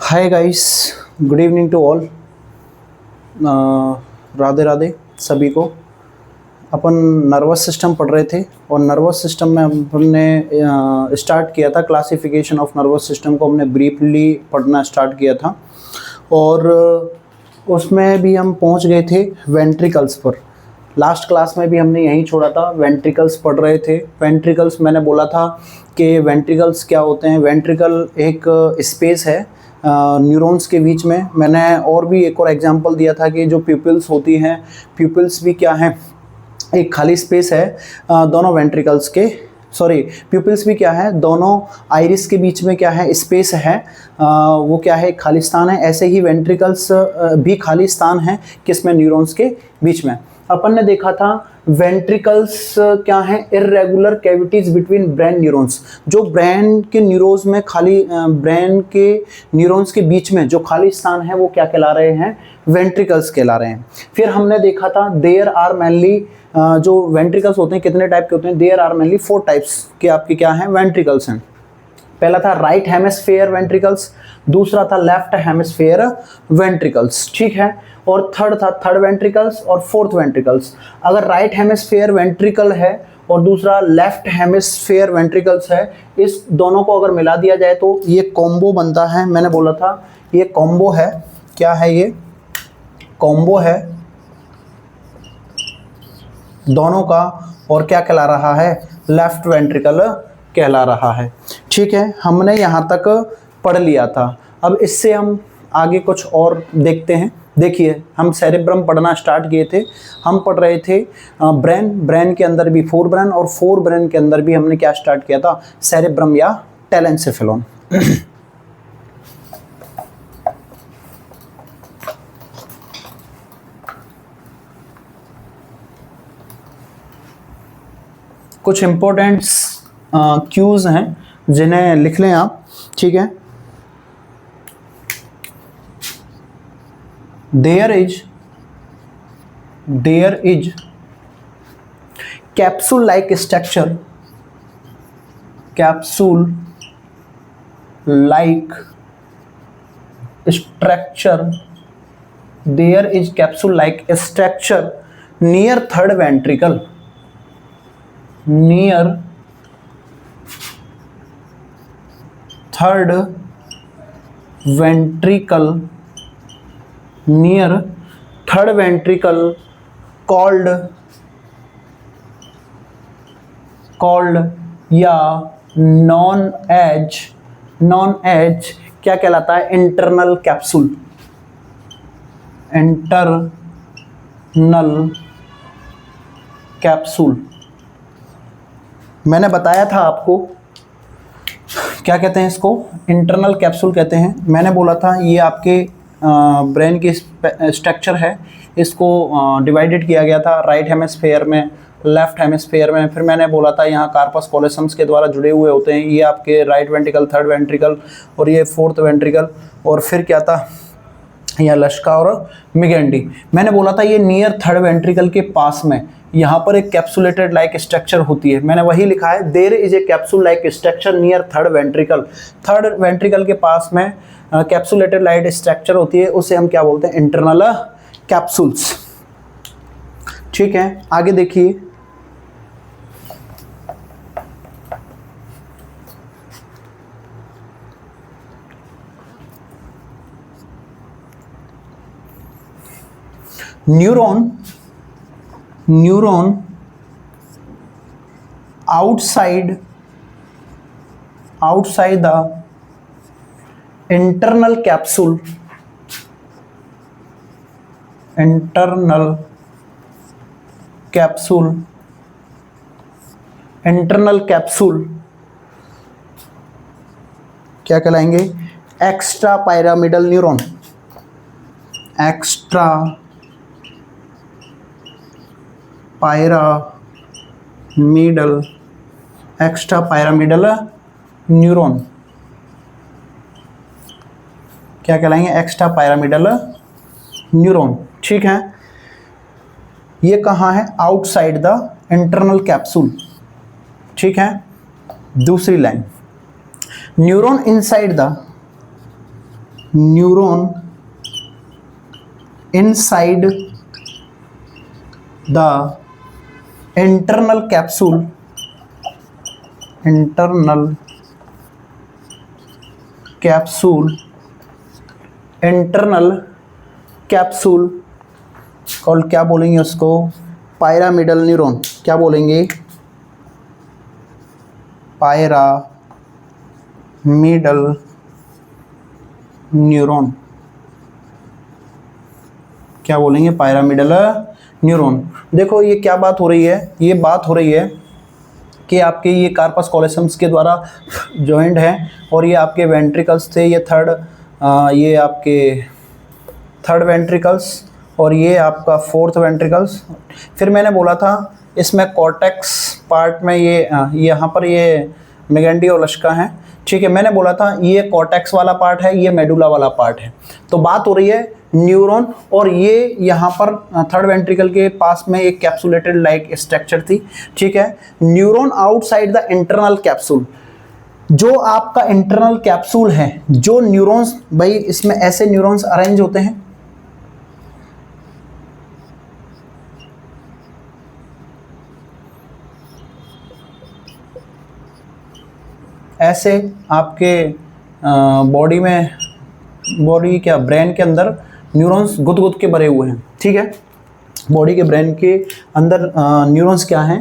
Hi guys, good evening to all. Radhe Radhe सभी को। अपन nervous system पढ़ रहे थे और नर्वस सिस्टम में हमने स्टार्ट किया था क्लासिफिकेशन ऑफ नर्वस सिस्टम को। हमने ब्रीफली पढ़ना स्टार्ट किया था और उसमें भी हम पहुंच गए थे वेंट्रिकल्स पर। लास्ट क्लास में भी हमने यहीं छोड़ा था, वेंट्रिकल्स पढ़ रहे थे। वेंट्रिकल्स मैंने बोला था कि वेंट्रिकल्स क्या होते हैं। वेंट्रिकल एक स्पेस है न्यूरॉन्स के बीच में। मैंने और भी एक और एग्जांपल दिया था कि जो प्यूपिल्स होती हैं, प्यूपिल्स भी क्या हैं, एक खाली स्पेस है दोनों वेंट्रिकल्स के। सॉरी, प्यूपिल्स भी क्या है, दोनों आइरिस के बीच में क्या है, स्पेस है, वो क्या है, खाली स्थान है। ऐसे ही वेंट्रिकल्स भी खाली स्थान है किसमें, न्यूरॉन्स के बीच में। अपन ने देखा था वेंट्रिकल्स क्या है, irregular cavities between brain neurons. जो ब्रेन के न्यूरॉन्स में खाली, ब्रेन के न्यूरॉन्स के बीच में जो खाली स्थान है वो क्या कहला रहे हैं, वेंट्रिकल्स कहला रहे हैं। फिर हमने देखा था देयर आर मेनली, जो वेंट्रिकल्स होते हैं कितने टाइप के होते हैं, देयर आर मेनली 4 टाइप्स के आपके क्या हैं, वेंट्रिकल्स हैं। पहला था राइट हेमिस्फीयर वेंट्रिकल्स, दूसरा था लेफ्ट हेमिस्फीयर वेंट्रिकल्स, ठीक है। और थर्ड था थर्ड वेंट्रिकल्स और फोर्थ वेंट्रिकल्स। अगर राइट हेमिस्फीयर वेंट्रिकल है और दूसरा लेफ्ट हेमिस्फीयर वेंट्रिकल्स है, इस दोनों को अगर मिला दिया जाए तो ये कॉम्बो बनता है। मैंने बोला था ये कॉम्बो है। क्या है ये, कॉम्बो है दोनों का। और क्या कहला रहा है, लेफ्ट वेंट्रिकल कहला रहा है, ठीक है। हमने यहाँ तक पढ़ लिया था। अब इससे हम आगे कुछ और देखते हैं। देखिए, हम सेरेब्रम पढ़ना स्टार्ट किए थे। हम पढ़ रहे थे ब्रेन के अंदर भी 4 ब्रेन और 4 ब्रेन के अंदर भी हमने क्या स्टार्ट किया था, सेरेब्रम या टेलेंसेफेलॉन। कुछ इंपॉर्टेंट क्यूज हैं जिन्हें लिख लें आप, ठीक है। There is capsule like structure, capsule like structure, there is capsule like structure near third ventricle, near third ventricle, near third ventricle, called या नॉन एज क्या कहलाता है, इंटरनल कैप्सूल, इंटरनल कैप्सूल। मैंने बताया था आपको क्या कहते हैं इसको, इंटरनल कैप्सूल कहते हैं। मैंने बोला था ये आपके ब्रेन की स्ट्रक्चर है, इसको डिवाइडेड किया गया था राइट हेमिस्फीयर में, लेफ्ट हेमिस्फीयर में। फिर मैंने बोला था यहाँ कार्पस कॉलोसम्स के द्वारा जुड़े हुए होते हैं, ये आपके राइट वेंट्रिकल, थर्ड वेंट्रिकल और ये फोर्थ वेंट्रिकल। और फिर क्या था, यहाँ लश्का और मिगेंडी। मैंने बोला था ये नियर थर्ड वेंट्रिकल के पास में यहाँ पर एक कैप्सुलेटेड लाइक स्ट्रक्चर होती है। मैंने वही लिखा है, there is a capsule like structure near third ventricle. Third ventricle के पास में कैप्सुलेटेड लाइक स्ट्रक्चर होती है, उसे हम क्या बोलते हैं, इंटरनल कैप्सूल्स, ठीक है। आगे देखिए, neuron outside the internal capsule क्या कहलाएंगे, extra pyramidal neuron, extra pyramidal neuron क्या कहलाएंगे, एक्स्ट्रा पायरामिडल न्यूरॉन, ठीक है। ये कहाँ है, आउटसाइड द इंटरनल कैप्सूल, ठीक है। दूसरी line, neuron inside neuron inside the internal capsule, internal capsule, internal capsule called, क्या बोलेंगे उसको, पायरामिडल न्यूरॉन। क्या बोलेंगे, पायरामिडल न्यूरॉन। क्या बोलेंगे, पायरामिडल न्यूरॉन। देखो ये क्या बात हो रही है, ये बात हो रही है कि आपके ये कार्पस कॉलोसम्स के द्वारा जॉइंट है और ये आपके वेंट्रिकल्स थे, ये ये आपके थर्ड वेंट्रिकल्स और ये आपका फोर्थ वेंट्रिकल्स। फिर मैंने बोला था इसमें कॉर्टेक्स पार्ट में ये यहाँ पर ये मेगेंडी और लश्का है, ठीक है। मैंने बोला था ये कॉर्टेक्स वाला पार्ट है, ये मेडुला वाला पार्ट है। तो बात हो रही है न्यूरॉन, और ये यहाँ पर थर्ड वेंट्रिकल के पास में एक कैप्सुलेटेड लाइक स्ट्रक्चर थी, ठीक है। Neuron outside the internal capsule, जो आपका इंटरनल कैप्सूल है, जो न्यूरॉन्स, भाई इसमें ऐसे न्यूरॉन्स अरेंज होते हैं, ऐसे आपके बॉडी में, बॉडी क्या, ब्रेन के अंदर न्यूरॉन्स गुद के भरे हुए हैं, ठीक है। बॉडी के ब्रेन के अंदर न्यूरॉन्स क्या हैं,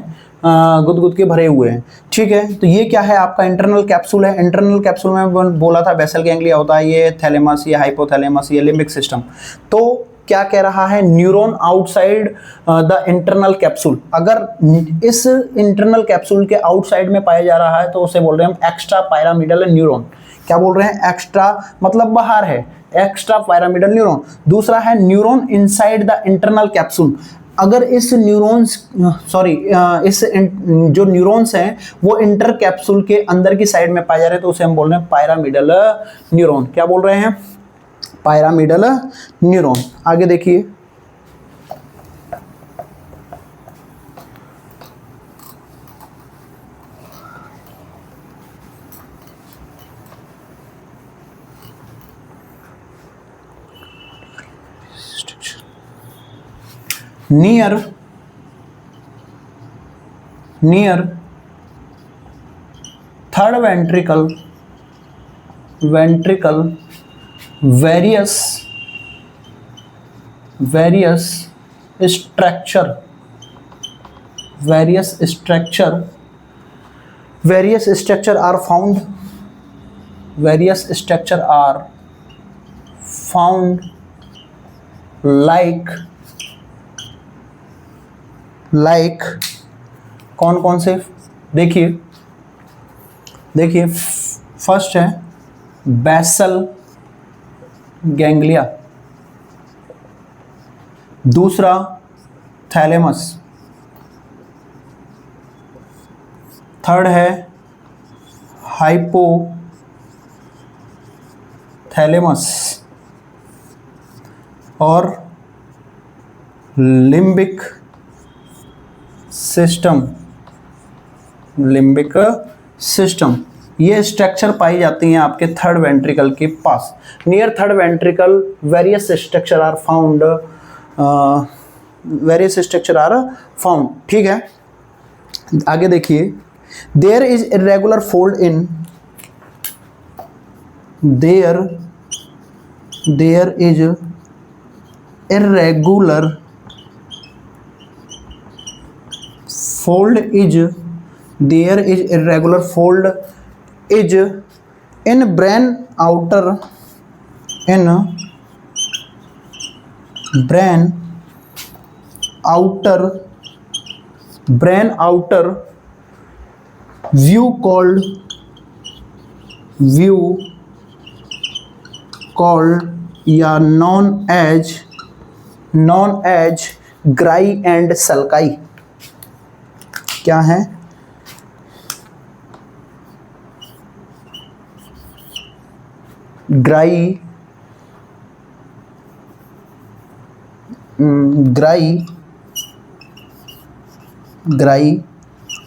गुद के भरे हुए हैं, ठीक है। तो ये क्या है, आपका इंटरनल कैप्सूल है। इंटरनल कैप्सूल में बोला था बेसल गैंग्लिया होता है, ये थैलेमस, ये हाइपोथैलेमस, ये लिम्बिक सिस्टम। तो क्या कह रहा है, neuron outside the internal capsule. अगर इस इंटरनल कैप्सूल के आउटसाइड में पाया जा रहा है तो उसे बोल रहे हैं हम एक्स्ट्रा पायरामिडल न्यूरॉन। क्या बोल रहे हैं, एक्स्ट्रा मतलब बाहर है, एक्स्ट्रा पायरामिडल न्यूरॉन। दूसरा है neuron inside the internal capsule. अगर इस न्यूरॉन्स इस जो न्यूरॉन्स हैं वो इंटर कैप्सूल के अंदर की साइड में पाए जा रहे हैं तो उसे हम बोल रहे हैं पायरामिडल न्यूरॉन। क्या बोल रहे हैं, पायरामिडल न्यूरॉन। आगे देखिए, near third ventricle various structure are found, like कौन कौन से, देखिए फर्स्ट है बेसल गैंग्लिया, दूसरा थैलेमस, थर्ड है हाइपोथैलेमस और लिम्बिक सिस्टम। ये स्ट्रक्चर पाई जाती हैं आपके थर्ड वेंट्रिकल के पास। Near third ventricle various structure are found, ठीक है। आगे देखिए, there is irregular fold in, there is irregular fold is in brain outer view called या known as gyri and sulci. क्या है, gyri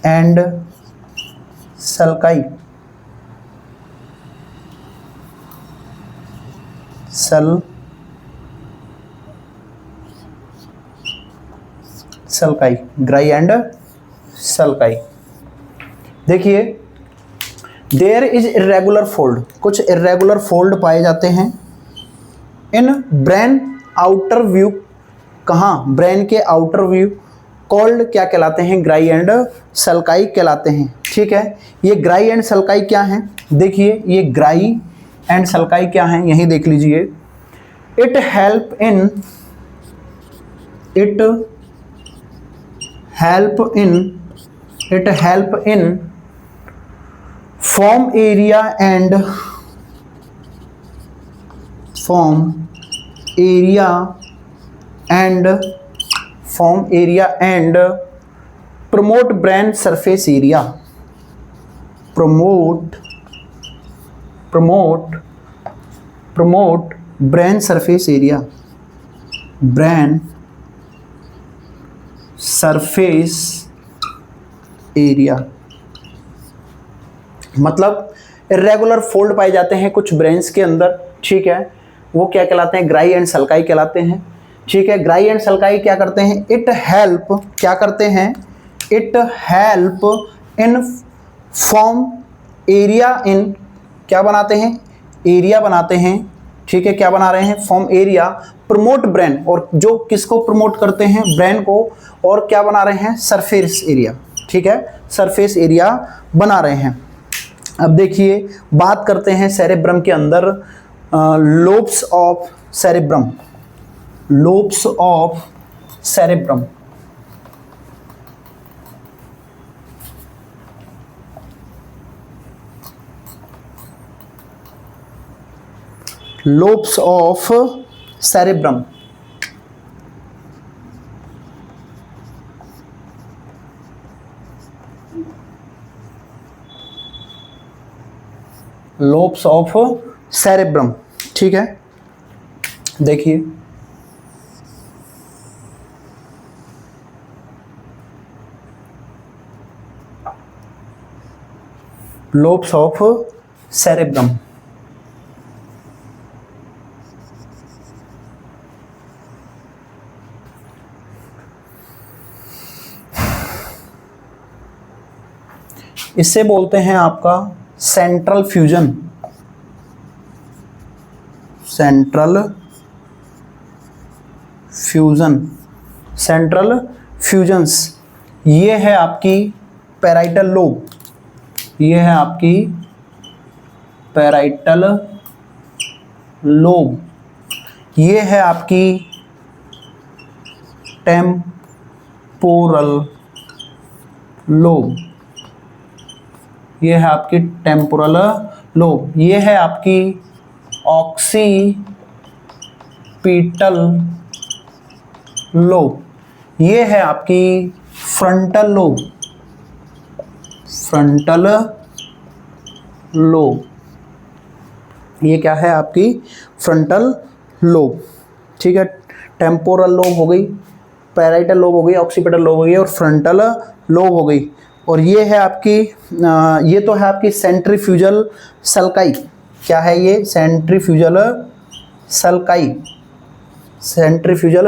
and sulci. Sulci, gyri and sulci. देखिए, there is irregular fold, कुछ irregular fold पाए जाते हैं in brain outer view. कहाँ? Brain के आउटर व्यू। कॉल्ड क्या कहलाते हैं? ग्राई एंड सल्काई कहलाते हैं। ठीक है, ये ग्राई एंड सल्काई क्या है? देखिए, ये ग्राई एंड सल्काई क्या है, यही देख लीजिए। It help in form area and promote brain surface area, promote brain surface area, brain surface area। मतलब इरेगुलर फोल्ड पाए जाते हैं कुछ ब्रेन्स के अंदर। ठीक है, वो क्या कहलाते हैं? ग्राई एंड सल्काई कहलाते हैं। ठीक है, ग्राई एंड सल्काई क्या करते हैं? It help in form area in, क्या बनाते हैं? एरिया बनाते हैं। ठीक है, क्या बना रहे हैं? Form area. प्रमोट ब्रेन, और जो किसको प्रमोट करते हैं? ब्रेन को। और क्या बना रहे हैं? Surface area. ठीक है, सरफेस एरिया बना रहे हैं। अब देखिए, बात करते हैं सेरेब्रम के अंदर lobes of cerebrum. Lobes of cerebrum, lobes of cerebrum. Lobes of cerebrum. ठीक है, देखिए, लोब्स ऑफ सेरेब्रम। इससे बोलते हैं आपका सेंट्रल फ्यूजन। Central fusions. ये है आपकी पैराइटल लोब, ये है आपकी पैराइटल लोब, ये है आपकी टेम्पोरल लोब, ये है आपकी टेम्पोरल लोब, ये है आपकी ऑक्सीपिटल लोब, ये है आपकी फ्रंटल लोब, ये क्या है आपकी? Frontal lobe. ठीक है, टेम्पोरल लोब हो गई, पैराइटल लोब हो गई, ऑक्सीपिटल लोब हो गई और फ्रंटल लोब हो गई। और ये है आपकी ये तो है आपकी सेंट्रीफ्यूजल सल्काई। क्या है ये? सेंट्रीफ्यूजल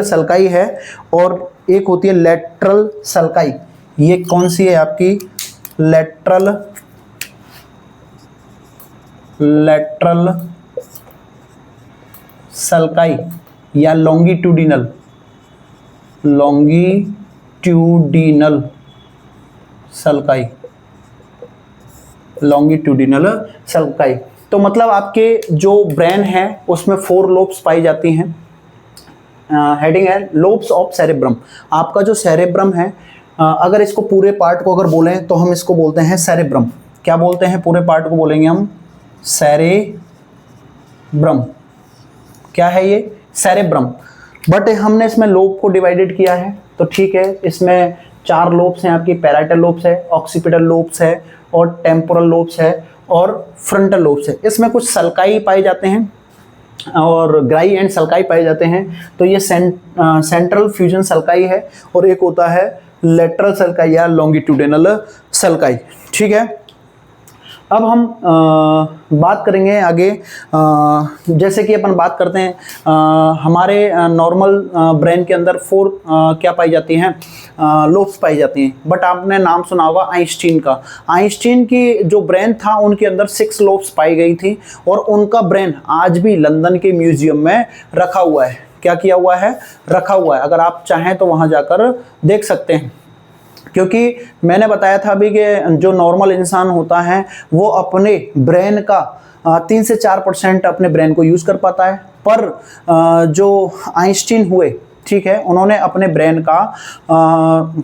सल्काई है। और एक होती है लेटरल सल्काई। ये कौन सी है आपकी? लेटरल सल्काई या लॉन्गिट्यूडिनल सल्काई, लॉन्गिट्यूडिनल सल्काई। तो मतलब आपके जो ब्रेन है उसमें 4 लोब्स पाई जाती हैं। हेडिंग है लोब्स ऑफ सेरेब्रम। आपका जो सेरेब्रम है, अगर इसको पूरे पार्ट को अगर बोलें तो हम इसको बोलते हैं सेरेब्रम। क्या बोलते हैं? पूरे पार्ट को बोलेंगे हम सेरेब्रम। क्या है ये? सेरेब्रम। बट हमने इसमें लोब को डिवाइडेड किया है, तो ठीक है, इसमें 4 लोब्स हैं आपकी। पैराइटल लोब्स है, ऑक्सीपिटल लोब्स है और टेम्पोरल लोब्स है और फ्रंटल लोब्स है। इसमें कुछ सल्काई पाए जाते हैं और ग्राई एंड सल्काई पाए जाते हैं। तो ये सेंट्रल फ्यूजन सल्काई है और एक होता है लेटरल सल्काई या लॉन्गिट्यूडिनल सल्काई। ठीक है, अब हम बात करेंगे आगे। जैसे कि अपन बात करते हैं हमारे नॉर्मल ब्रेन के अंदर 4 क्या पाई जाती हैं, लोब्स पाई जाती हैं। बट आपने नाम सुना होगा आइंस्टीन का। आइंस्टीन की जो ब्रेन था उनके अंदर 6 लोब्स पाई गई थी और उनका ब्रेन आज भी लंदन के म्यूजियम में रखा हुआ है। क्या किया हुआ है? रखा हुआ है। अगर आप चाहें तो वहाँ जाकर देख सकते हैं। क्योंकि मैंने बताया था अभी कि जो नॉर्मल इंसान होता है वो अपने ब्रेन का 3 से 4% अपने ब्रेन को यूज़ कर पाता है, पर जो आइंस्टीन हुए, ठीक है, उन्होंने अपने ब्रेन का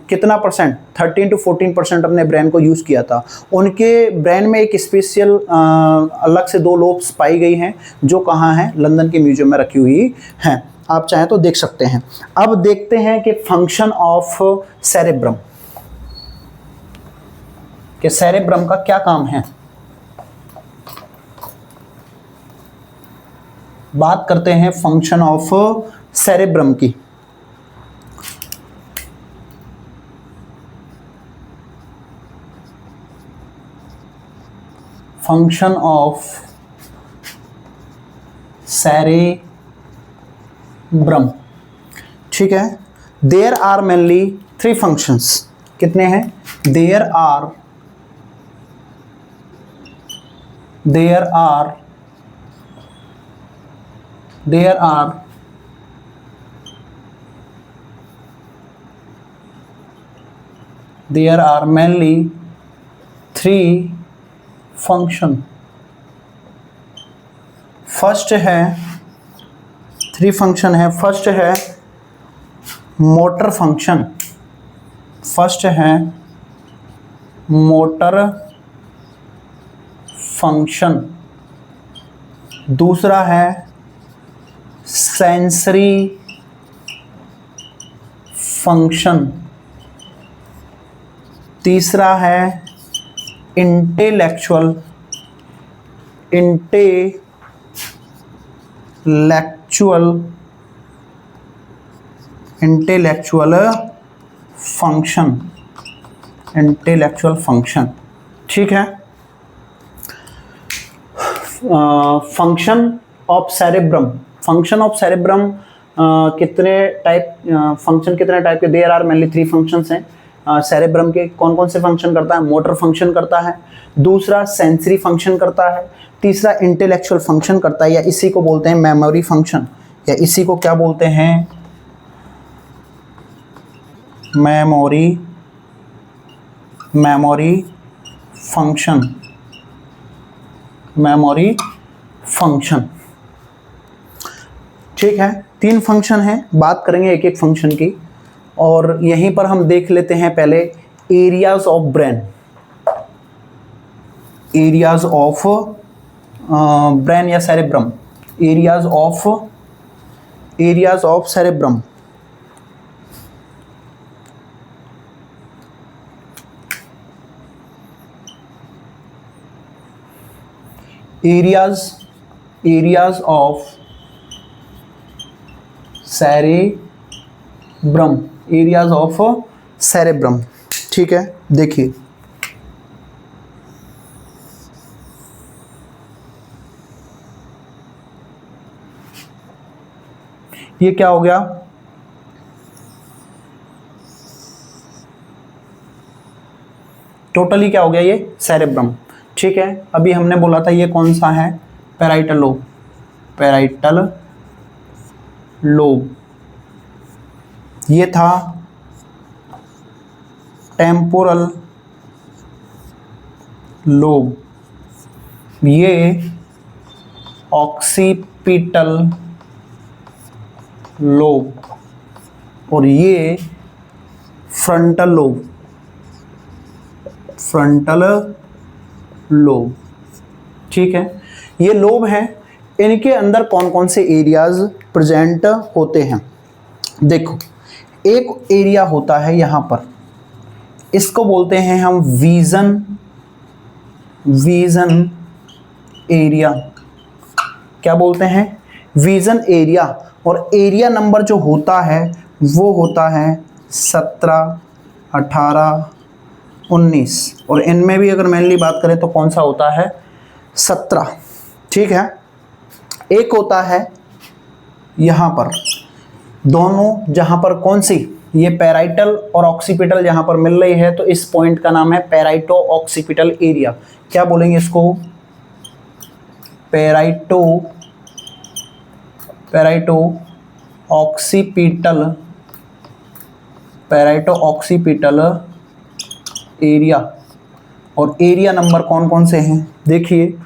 कितना परसेंट, 13 to 14% अपने ब्रेन को यूज़ किया था। उनके ब्रेन में एक स्पेशल अलग से 2 लोब्स पाई गई हैं जो कहाँ हैं, लंदन के म्यूजियम में रखी हुई हैं। आप चाहें तो देख सकते हैं। अब देखते हैं कि फंक्शन ऑफ सेरेब्रम, कि सेरेब्रम का क्या काम है। बात करते हैं फंक्शन ऑफ सेरेब्रम की। फंक्शन ऑफ सेरेब्रम, ठीक है। There are mainly 3 functions. कितने हैं? There are mainly 3 function. First है 3 फंक्शन है। फर्स्ट है मोटर फंक्शन। फर्स्ट है मोटर फंक्शन। दूसरा है सेंसरी फंक्शन। तीसरा है इंटेलेक्चुअल फंक्शन। ठीक है। फंक्शन ऑफ सेरेब्रम कितने टाइप के? देयर आर मेनली 3 फंक्शंस हैं। सेरेब्रम के कौन कौन से फंक्शन करता है? मोटर फंक्शन करता है, दूसरा सेंसरी फंक्शन करता है, तीसरा इंटेलेक्चुअल फंक्शन करता है, या इसी को बोलते हैं मेमोरी फंक्शन, या इसी को क्या बोलते हैं? Memory function. ठीक है, 3 फंक्शन हैं। बात करेंगे एक एक फंक्शन की, और यहीं पर हम देख लेते हैं पहले areas of brain. Areas of brain या cerebrum. Areas of cerebrum. Areas of cerebrum. Areas of cerebrum. ठीक है, देखिए ये क्या हो गया? टोटली क्या हो गया? ये सेरेब्रम। ठीक है, अभी हमने बोला था ये कौन सा है? Parietal lobe. ये था टेम्पोरल लोब। ये ऑक्सीपिटल लोब, और ये फ्रंटल लोब। ठीक है, ये लोब हैं। इनके अंदर कौन कौन से एरियाज प्रेजेंट होते हैं? देखो, एक एरिया होता है यहाँ पर, इसको बोलते हैं हम विजन एरिया। क्या बोलते हैं? Vision area. और एरिया नंबर जो होता है वो होता है 17, 18, 19, और इनमें भी अगर मेनली बात करें तो कौन सा होता है 17। ठीक है, एक होता है यहाँ पर दोनों, जहाँ पर कौन सी ये पैराइटल और ऑक्सीपिटल जहाँ पर मिल रही है, तो इस पॉइंट का नाम है पैराइटो ऑक्सीपिटल एरिया। क्या बोलेंगे इसको? पैराइटो ऑक्सीपिटल एरिया। और एरिया नंबर कौन कौन से हैं देखिए,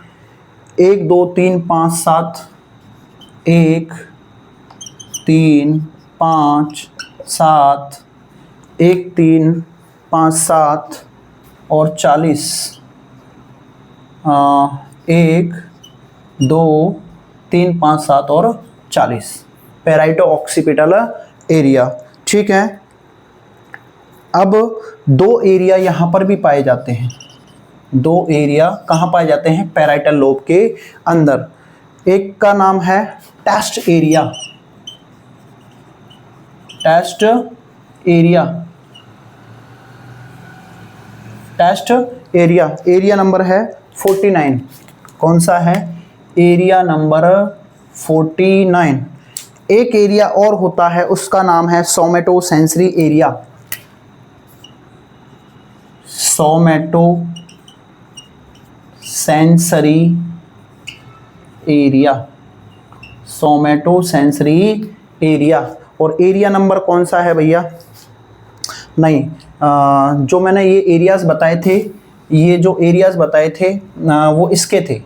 1 2 3 5 7, 1 3 5 7, 1 3 5 7 और 40, 1 2 3 5 7 और 40 पैराइटो ऑक्सीपिटल एरिया। ठीक है, अब 2 एरिया यहाँ पर भी पाए जाते हैं। 2 एरिया कहाँ पाए जाते हैं? पैराइटल लोब के अंदर। एक का नाम है टेस्ट एरिया, एरिया नंबर है 49। कौन सा है? Area number 49। एक एरिया और होता है, उसका नाम है सोमेटोसेंसरी एरिया। सोमेटोसेंसरी एरिया। और एरिया नंबर कौन सा है भैया? नहीं, जो मैंने ये एरियाज बताए थे, वो इसके थे।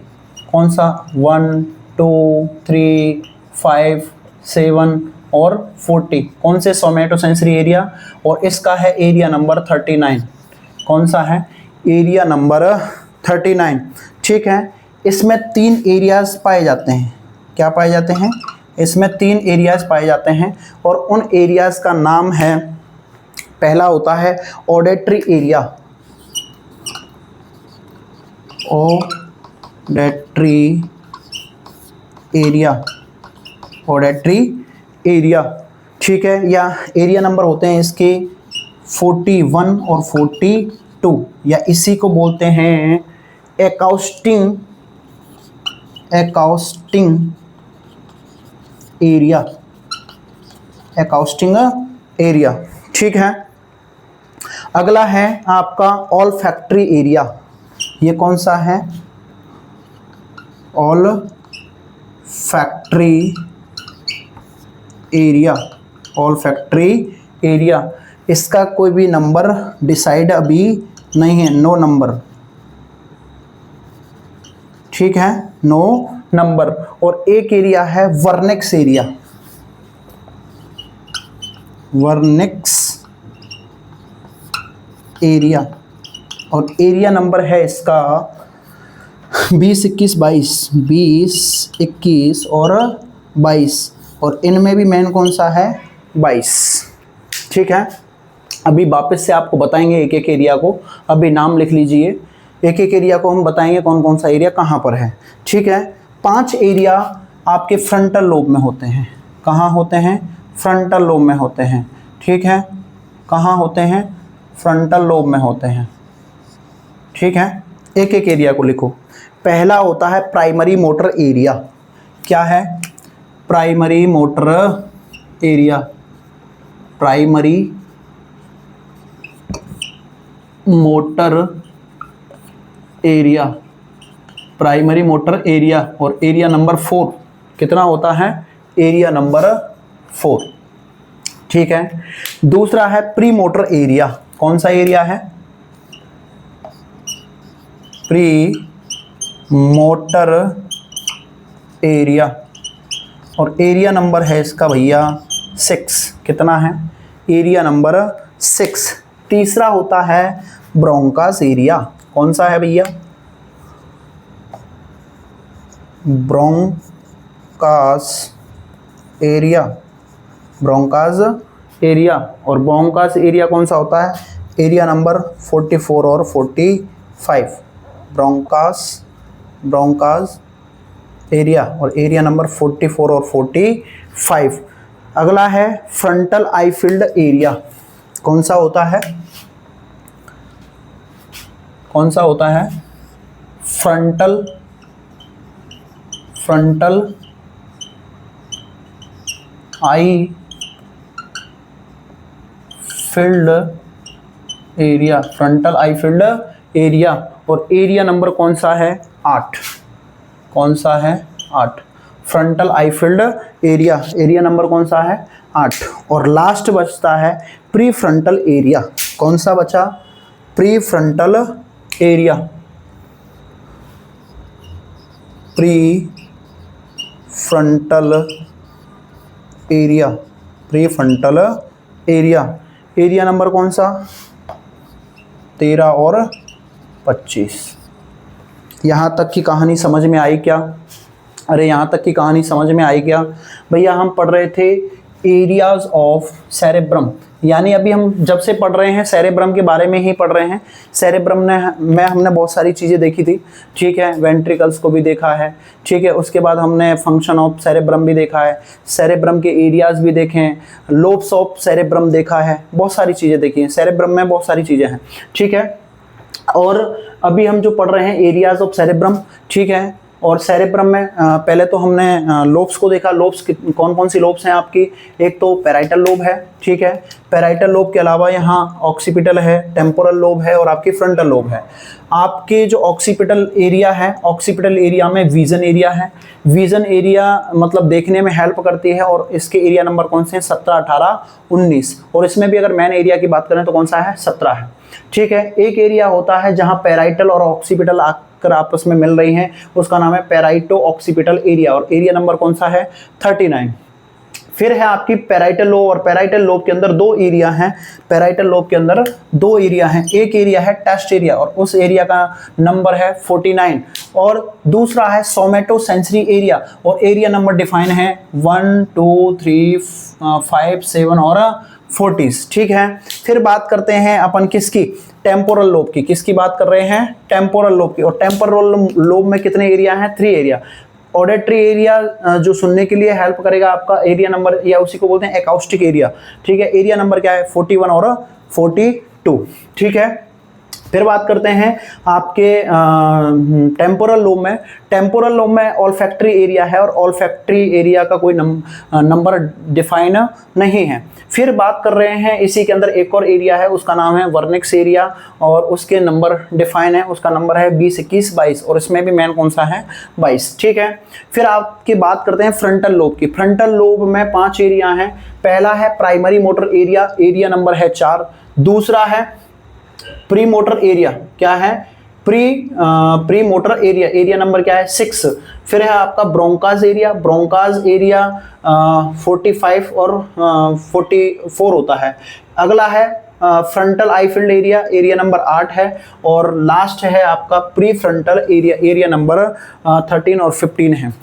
कौन सा? 1 2 3 5 7 और 40। कौन से? सोमेटोसेंसरी एरिया। और इसका है एरिया नंबर 39। कौन सा है? Area number 39। ठीक है, इसमें 3 एरियाज पाए जाते हैं। क्या पाए जाते हैं? इसमें 3 एरियाज पाए जाते हैं, और उन एरियाज का नाम है, पहला होता है ऑडिटरी एरिया। Auditory area. ठीक है, या एरिया नंबर होते हैं इसके 41 और 42, या इसी को बोलते हैं एकाउस्टिंग एरिया। ठीक है, अगला है आपका ऑल्फैक्टरी एरिया। ये कौन सा है? Olfactory area. इसका कोई भी नंबर डिसाइड अभी नहीं है, नो नंबर। ठीक है, नो नंबर। और एक एरिया है वर्निक्स एरिया। और एरिया नंबर है इसका 20 21 21 और 22। और इनमें भी मेन कौन सा है? 22। ठीक है, अभी वापस से आपको बताएंगे एक एक एरिया को। अभी नाम लिख लीजिए, एक एक एरिया को हम बताएंगे कौन कौन सा एरिया कहाँ पर है। ठीक है, 5 एरिया आपके फ्रंटल लोब में होते हैं। कहाँ होते हैं? फ्रंटल लोब में होते हैं। ठीक है, कहाँ होते हैं? फ्रंटल लोब में होते हैं। ठीक है, एक एक एरिया को लिखो। पहला होता है प्राइमरी मोटर एरिया। क्या है? Primary motor area. Primary motor area. और एरिया नंबर 4 कितना होता है? Area number 4। ठीक है, दूसरा है प्री मोटर एरिया। कौन सा एरिया है? Pre motor area. और एरिया नंबर है इसका भैया 6। कितना है? Area number 6। तीसरा होता है ब्रोंकास एरिया। कौन सा है भैया? ब्रोंकास एरिया। और ब्रोंकास एरिया कौन सा होता है? एरिया नंबर 44 और 45। ब्रोंकास एरिया और एरिया नंबर 44 और 45। अगला है फ्रंटल आई फील्ड एरिया। कौन सा होता है? कौन सा होता है? फ्रंटल आई फील्ड एरिया, फ्रंटल आई फील्ड एरिया। और एरिया नंबर कौन सा है? 8। कौन सा है? 8। फ्रंटल आई फील्ड एरिया, एरिया नंबर कौन सा है? 8। और लास्ट बचता है प्री फ्रंटल एरिया। कौन सा बचा? Pre frontal area. Pre frontal area, pre frontal area, area number कौन सा? 13 और 25। यहाँ तक की कहानी समझ में आई क्या? अरे यहाँ तक की कहानी समझ में आई क्या? भैया हम पढ़ रहे थे एरियाज ऑफ सेरेब्रम, यानी अभी हम जब से पढ़ रहे हैं सेरेब्रम के बारे में ही पढ़ रहे हैं। सेरेब्रम में हमने बहुत सारी चीज़ें देखी थी, ठीक है, वेंट्रिकल्स को भी देखा है, ठीक है, उसके बाद हमने फंक्शन ऑफ सेरेब्रम भी देखा है, सेरेब्रम के एरियाज भी देखे हैं, लोब्स ऑफ सेरेब्रम देखा है, बहुत सारी चीज़ें देखी हैं। सेरेब्रम में बहुत सारी चीज़ें हैं, ठीक है। और अभी हम जो पढ़ रहे हैं एरियाज ऑफ सेरेब्रम, ठीक है। और सेरेब्रम में पहले तो हमने लोब्स को देखा। लोब्स कौन कौन सी लोब्स हैं आपकी? एक तो पैराइटल लोब है, ठीक है। पैराइटल लोब के अलावा यहाँ ऑक्सीपिटल है, टेम्पोरल लोब है और आपकी फ्रंटल लोब है। आपके जो ऑक्सीपिटल एरिया है, ऑक्सीपिटल एरिया में विजन एरिया है। विजन एरिया मतलब देखने में हेल्प करती है और इसके एरिया नंबर कौन से हैं? 17, 18, 19। और इसमें भी अगर मेन एरिया की बात करें तो कौन सा है? 17 है, ठीक है। एक एरिया होता है जहाँ पैराइटल और ऑक्सीपिटल आपस में मिल रही हैं, उसका नाम है पैराइटो ऑक्सीपिटल एरिया और एरिया नंबर कौन सा है? 39। फिर है आपकी पैराइटल लोब और पैराइटल लोब के अंदर 2 एरिया हैं। पैराइटल लोब के अंदर 2 एरिया हैं। एक एरिया है टेस्ट एरिया और उस एरिया का नंबर है 49 और दूसरा है सोमेटो सेंसरी एरिया और एरिया नंबर डिफाइन है 1, 2, 3, 5, 7 और 40, ठीक है। फिर बात करते हैं अपन किसकी? टेम्पोरल लोब की। किसकी बात कर रहे हैं? टेम्पोरल लोब की। और टेम्पोरल लोब में कितने एरिया हैं? 3 एरिया। ऑडिटरी एरिया जो सुनने के लिए हेल्प करेगा आपका, एरिया नंबर या उसी को बोलते हैं एकॉस्टिक एरिया, ठीक है। एरिया नंबर क्या है? 41 और 42, ठीक है। फिर बात करते हैं आपके टेम्पोरल लोब में। टेम्पोरल लोब में ऑल्फैक्टरी एरिया है और ऑल्फैक्टरी एरिया का कोई नंबर डिफाइन नहीं है। फिर बात कर रहे हैं इसी के अंदर एक और एरिया है, उसका नाम है वर्निक्स एरिया और उसके नंबर डिफाइन है, उसका नंबर है 20, 21, 22 और इसमें भी मेन कौन सा है? 22, ठीक है। फिर आपकी बात करते हैं फ्रंटल लोब की। फ्रंटल लोब में 5 एरिया हैं। पहला है primary motor area, area number है 4। दूसरा है प्री मोटर एरिया, क्या है? Pre motor area, area number क्या है? 6। फिर है आपका ब्रोंकाज एरिया, ब्रोंकाज एरिया 45 और 44 होता है। अगला है फ्रंटल आई फील्ड एरिया, एरिया नंबर 8 है और लास्ट है आपका pre frontal area, area number 13 और 15 है,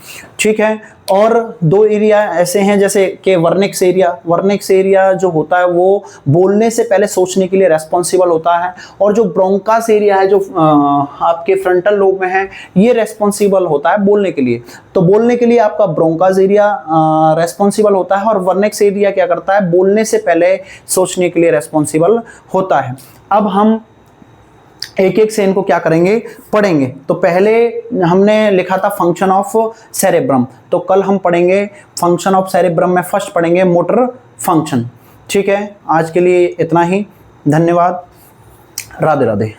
ठीक है। और 2 एरिया ऐसे हैं जैसे कि वर्निक्स एरिया। वर्निक्स एरिया जो होता है वो बोलने से पहले सोचने के लिए रेस्पॉन्सिबल होता है और जो ब्रोंकास एरिया है जो आपके फ्रंटल लोब में है ये रेस्पॉन्सिबल होता है बोलने के लिए। तो बोलने के लिए आपका ब्रोंकास एरिया रेस्पॉन्सिबल होता है और वर्निक्स एरिया क्या करता है? बोलने से पहले सोचने के लिए रेस्पॉन्सिबल होता है। अब हम एक एक से इनको क्या करेंगे? पढ़ेंगे। तो पहले हमने लिखा था फंक्शन ऑफ सेरेब्रम, तो कल हम पढ़ेंगे फंक्शन ऑफ सेरेब्रम में फर्स्ट पढ़ेंगे मोटर फंक्शन, ठीक है। आज के लिए इतना ही, धन्यवाद, राधे राधे।